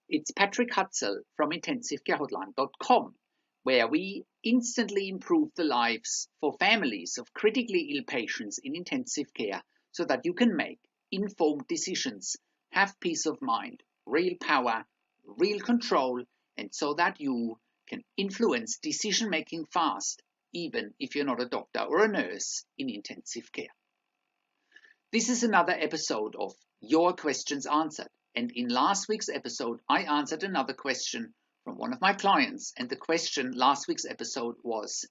It's Patrick Hutzel from IntensiveCareHotline.com, where we instantly improve the lives for families of critically ill patients in intensive care so that you can make informed decisions, have peace of mind, real power, real control, and so that you can influence decision making fast, even if you're not a doctor or a nurse in intensive care. This is another episode of Your Questions Answered. And in last week's episode, I answered another question from one of my clients. And the question last week's episode was,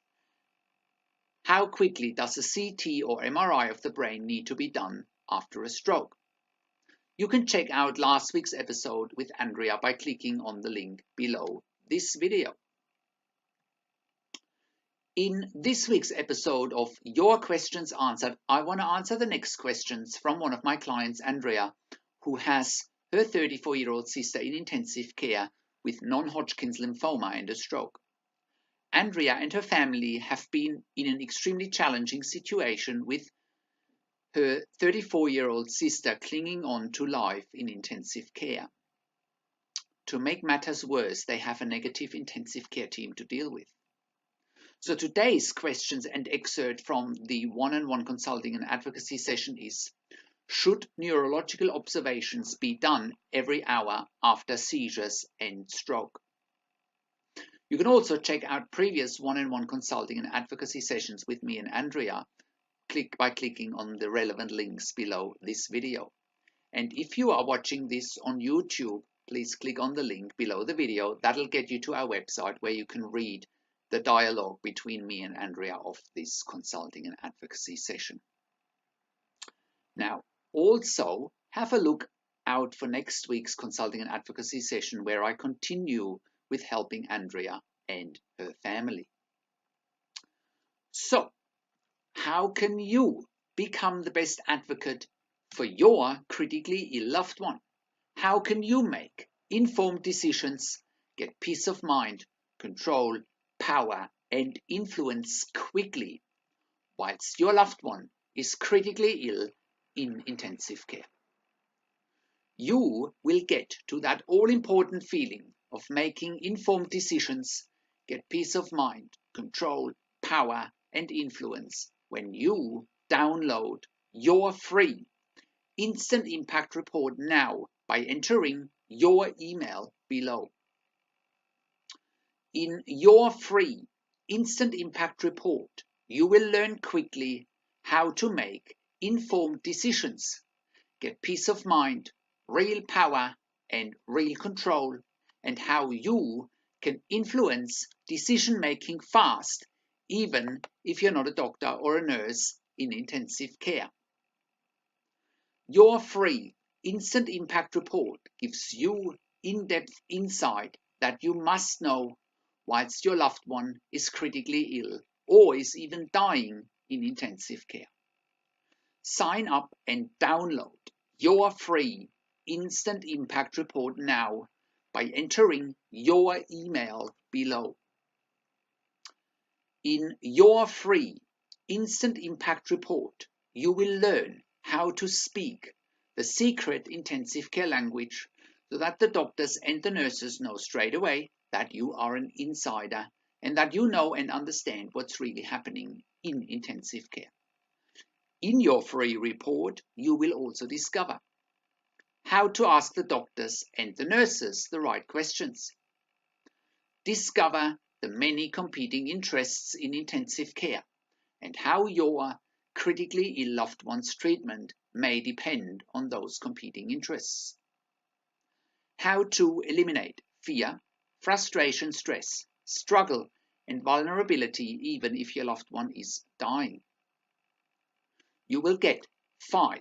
how quickly does a CT or MRI of the brain need to be done after a stroke? You can check out last week's episode with Andrea by clicking on the link below this video. In this week's episode of Your Questions Answered, I want to answer the next questions from one of my clients, Andrea, who has her 34-year-old sister in intensive care with non-Hodgkins lymphoma and a stroke. Andrea and her family have been in an extremely challenging situation with her 34-year-old sister clinging on to life in intensive care. To make matters worse, they have a negative intensive care team to deal with. So today's questions and excerpt from the one-on-one consulting and advocacy session is, should neurological observations be done every hour after seizures and stroke? You can also check out previous one-on-one consulting and advocacy sessions with me and Andrea by clicking on the relevant links below this video. And if you are watching this on YouTube, please click on the link below the video. That'll get you to our website where you can read the dialogue between me and Andrea of this consulting and advocacy session. Now, also have a look out for next week's consulting and advocacy session where I continue with helping Andrea and her family. So, how can you become the best advocate for your critically ill loved one? How can you make informed decisions, get peace of mind, control, power, and influence quickly whilst your loved one is critically ill in intensive care? You will get to that all-important feeling of making informed decisions, get peace of mind, control, power, and influence when you download your free Instant Impact Report now by entering your email below. In your free Instant Impact Report, you will learn quickly how to make informed decisions, get peace of mind, real power, and real control, and how you can influence decision-making fast, even if you're not a doctor or a nurse in intensive care. Your free Instant Impact Report gives you in-depth insight that you must know whilst your loved one is critically ill or is even dying in intensive care. Sign up and download your free Instant Impact Report now by entering your email below. In your free Instant Impact Report, you will learn how to speak the secret intensive care language so that the doctors and the nurses know straight away that you are an insider and that you know and understand what's really happening in intensive care. In your free report, you will also discover how to ask the doctors and the nurses the right questions. Discover the many competing interests in intensive care and how your critically ill loved one's treatment may depend on those competing interests. How to eliminate fear, frustration, stress, struggle, and vulnerability even if your loved one is dying. You will get 5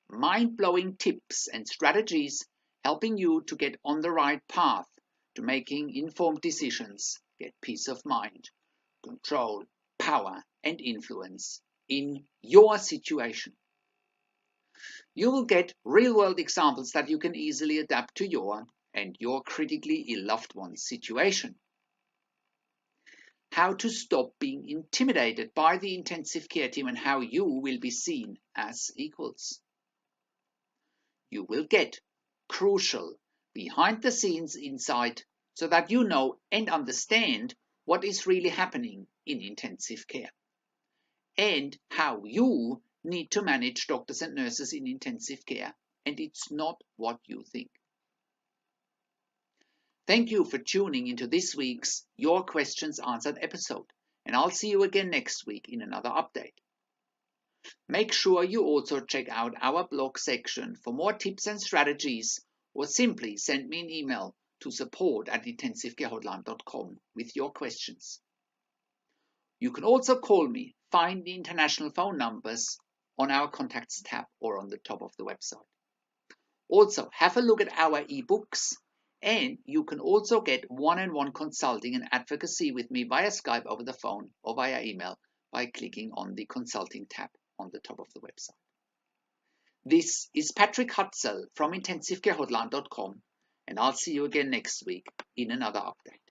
mind-blowing tips and strategies helping you to get on the right path to making informed decisions, get peace of mind, control, power, and influence in your situation. You will get real-world examples that you can easily adapt to your and your critically ill loved one's situation. How to stop being intimidated by the intensive care team and how you will be seen as equals. You will get crucial behind the scenes insight so that you know and understand what is really happening in intensive care and how you need to manage doctors and nurses in intensive care, and it's not what you think. Thank you for tuning into this week's Your Questions Answered episode, and I'll see you again next week in another update. Make sure you also check out our blog section for more tips and strategies, or simply send me an email to support@intensivecarehotline.com with your questions. You can also call me. Find the international phone numbers on our contacts tab or on the top of the website. Also, have a look at our ebooks, and you can also get one-on-one consulting and advocacy with me via Skype, over the phone, or via email by clicking on the consulting tab on the top of the website. This is Patrick Hutzel from intensivecarehotline.com, and I'll see you again next week in another update.